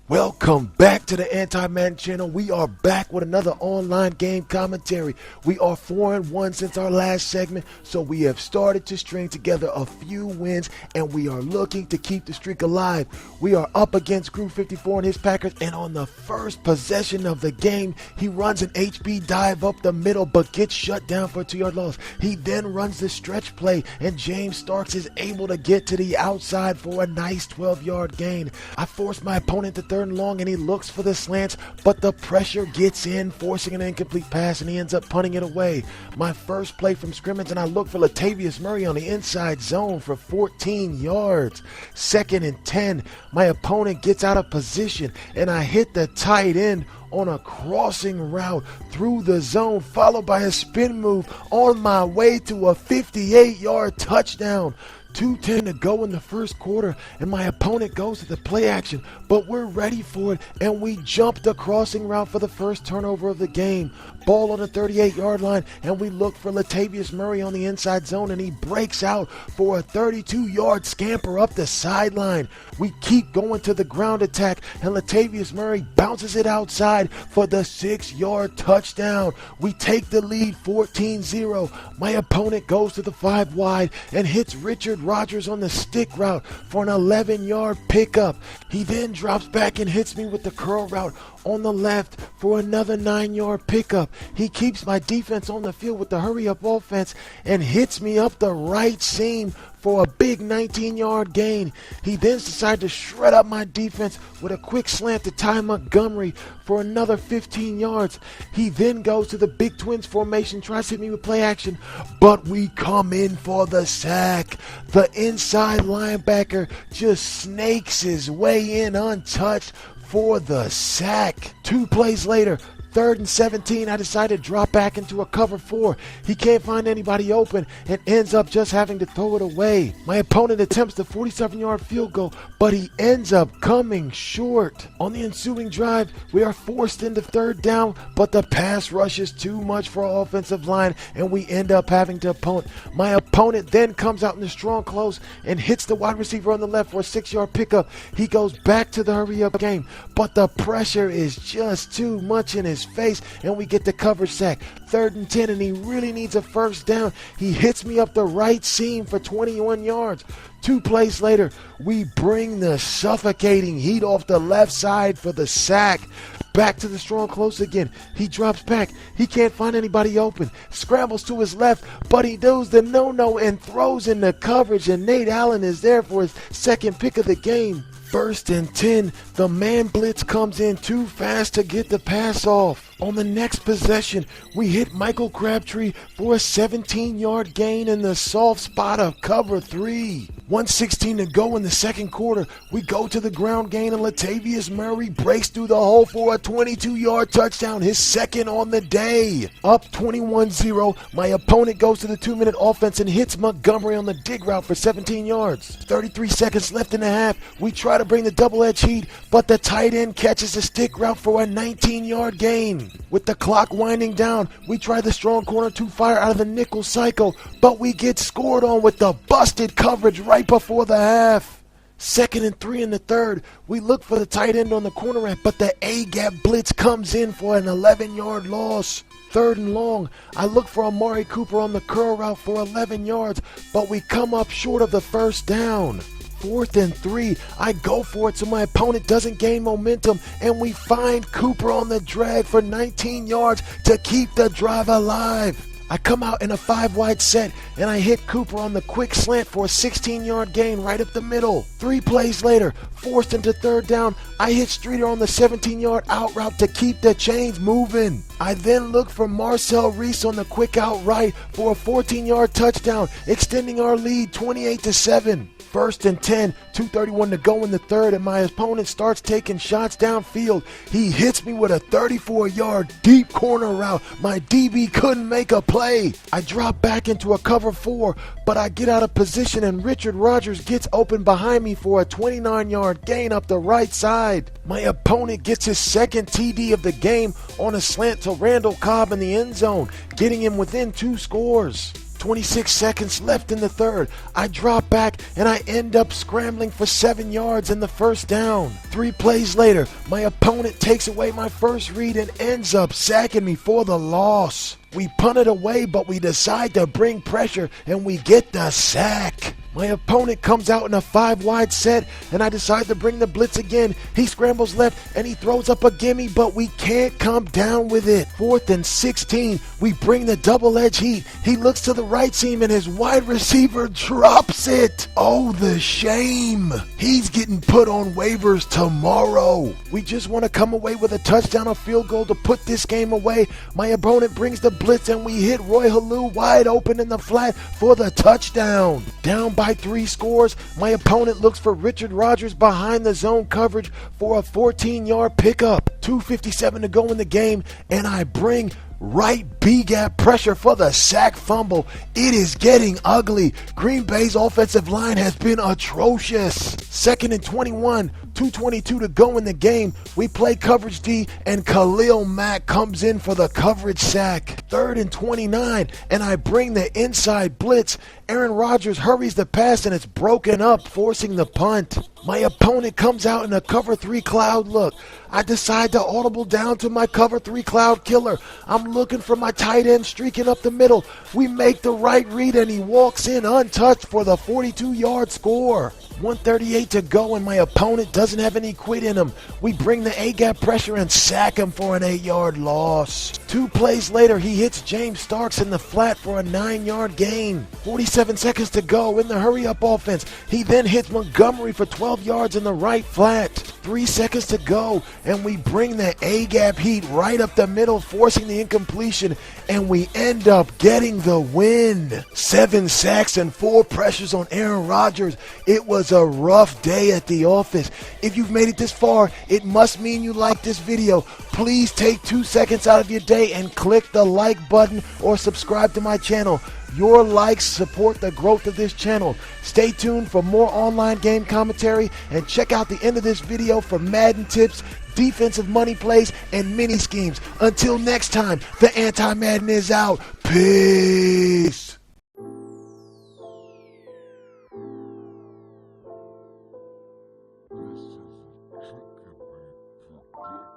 Welcome back to the AntiMadden channel. We are back with another online game commentary. We are 4-1 since our last segment, so we have started to string together a few wins, and we are looking to keep the streak alive. We are up against Group 54 and his Packers, and on the first possession of the game, he runs an HB dive up the middle, but gets shut down for a 2-yard loss. He then runs the stretch play, and James Starks is able to get to the outside for a nice 12-yard gain. I force my opponent to third and long, and he looks for the slants, but the pressure gets in, forcing an incomplete pass, and he ends up punting it away. My first play from scrimmage, and I look for Latavius Murray on the inside zone for 14 yards. 2nd and 10, my opponent gets out of position, and I hit the tight end on a crossing route through the zone, followed by a spin move on my way to a 58-yard touchdown. 2:10 to go in the first quarter, and my opponent goes to the play action, but we're ready for it, and we jump the crossing route for the first turnover of the game. Ball on the 38-yard line, and we look for Latavius Murray on the inside zone, and he breaks out for a 32-yard scamper up the sideline. We keep going to the ground attack, and Latavius Murray bounces it outside for the 6-yard touchdown. We take the lead 14-0. My opponent goes to the 5 wide and hits Richard Rodgers on the stick route for an 11-yard pickup. He then drops back and hits me with the curl route on the left for another 9-yard pickup. He keeps my defense on the field with the hurry-up offense and hits me up the right seam for a big 19-yard gain. He then decides to shred up my defense with a quick slant to Ty Montgomery for another 15 yards. He then goes to the big twins formation, tries to hit me with play action, but we come in for the sack. The inside linebacker just snakes his way in untouched for the sack. 2 plays later, 3rd and 17, I decide to drop back into a cover 4. He can't find anybody open and ends up just having to throw it away. My opponent attempts the 47-yard field goal, but he ends up coming short. On the ensuing drive, we are forced into 3rd down, but the pass rush is too much for our offensive line, and we end up having to punt. My opponent then comes out in the strong close and hits the wide receiver on the left for a 6-yard pickup. He goes back to the hurry-up game, but the pressure is just too much in his face, and we get the coverage sack. 3rd and 10, and he really needs a first down. He hits me up the right seam for 21 yards. 2 plays later, we bring the suffocating heat off the left side for the sack. Back to the strong close again. He drops back. He can't find anybody open. Scrambles to his left, but he does the no-no and throws in the coverage, and Nate Allen is there for his 2nd pick of the game. 1st and 10, the man blitz comes in too fast to get the pass off. On the next possession, we hit Michael Crabtree for a 17-yard gain in the soft spot of cover 3. 1:16 to go in the second quarter. We go to the ground game, and Latavius Murray breaks through the hole for a 22-yard touchdown, his 2nd on the day. Up 21-0, my opponent goes to the 2-minute offense and hits Montgomery on the dig route for 17 yards. 33 seconds left in the half. We try to bring the double-edge heat, but the tight end catches the stick route for a 19-yard gain. With the clock winding down, we try the strong corner 2 fire out of the nickel cycle, but we get scored on with the busted coverage right before the half. 2nd and 3 in the 3rd, we look for the tight end on the corner ramp, but the A-gap blitz comes in for an 11-yard loss. 3rd and long, I look for Amari Cooper on the curl route for 11 yards, but we come up short of the first down. 4th and 3, I go for it so my opponent doesn't gain momentum, and we find Cooper on the drag for 19 yards to keep the drive alive. I come out in a 5 wide set, and I hit Cooper on the quick slant for a 16-yard gain right up the middle. 3 plays later, forced into 3rd down, I hit Streeter on the 17-yard out route to keep the chains moving. I then look for Marcel Reese on the quick out right for a 14-yard touchdown, extending our lead 28-7. 1st and 10, 2:31 to go in the 3rd, and my opponent starts taking shots downfield. He hits me with a 34-yard deep corner route. My DB couldn't make a play. I drop back into a cover 4, but I get out of position, and Richard Rodgers gets open behind me for a 29-yard gain up the right side. My opponent gets his 2nd TD of the game on a slant to Randall Cobb in the end zone, getting him within 2 scores. 26 seconds left in the third. I drop back and I end up scrambling for 7 yards and the first down. 3 plays later, my opponent takes away my first read and ends up sacking me for the loss. We punt it away, but we decide to bring pressure and we get the sack. My opponent comes out in a 5-wide set, and I decide to bring the blitz again. He scrambles left, and he throws up a gimme, but we can't come down with it. 4th and 16, we bring the double-edge heat. He looks to the right seam, and his wide receiver drops it. Oh, the shame. He's getting put on waivers tomorrow. We just want to come away with a touchdown or field goal to put this game away. My opponent brings the blitz, and we hit Roy Halou wide open in the flat for the touchdown. Down by 3 scores, my opponent looks for Richard Rodgers behind the zone coverage for a 14-yard pickup. 2:57 to go in the game, and I bring right B-gap pressure for the sack fumble. It is getting ugly. Green Bay's offensive line has been atrocious. 2nd and 21, 2:22 to go in the game. We play coverage D, and Khalil Mack comes in for the coverage sack. 3rd and 29, and I bring the inside blitz. Aaron Rodgers hurries the pass, and it's broken up, forcing the punt. My opponent comes out in a cover 3 cloud look. I decide to audible down to my cover 3 cloud killer. I'm looking for my tight end streaking up the middle. We make the right read, and he walks in untouched for the 42-yard score. 1:38 to go, and my opponent doesn't have any quit in him. We bring the A-gap pressure and sack him for an 8-yard loss. 2 plays later, he hits James Starks in the flat for a 9-yard gain. 47 seconds to go in the hurry-up offense. He then hits Montgomery for 12 yards in the right flat. 3 seconds to go, and we bring the A-gap heat right up the middle, forcing the incompletion, and we end up getting the win. 7 sacks and 4 pressures on Aaron Rodgers. It was a rough day at the office. If you've made it this far, it must mean you like this video. Please take 2 seconds out of your day and click the like button or subscribe to my channel. Your likes support the growth of this channel. Stay tuned for more online game commentary, and check out the end of this video for Madden tips, defensive money plays, and mini schemes. Until next time, the Anti-Madden is out. Peace. This is Chuki.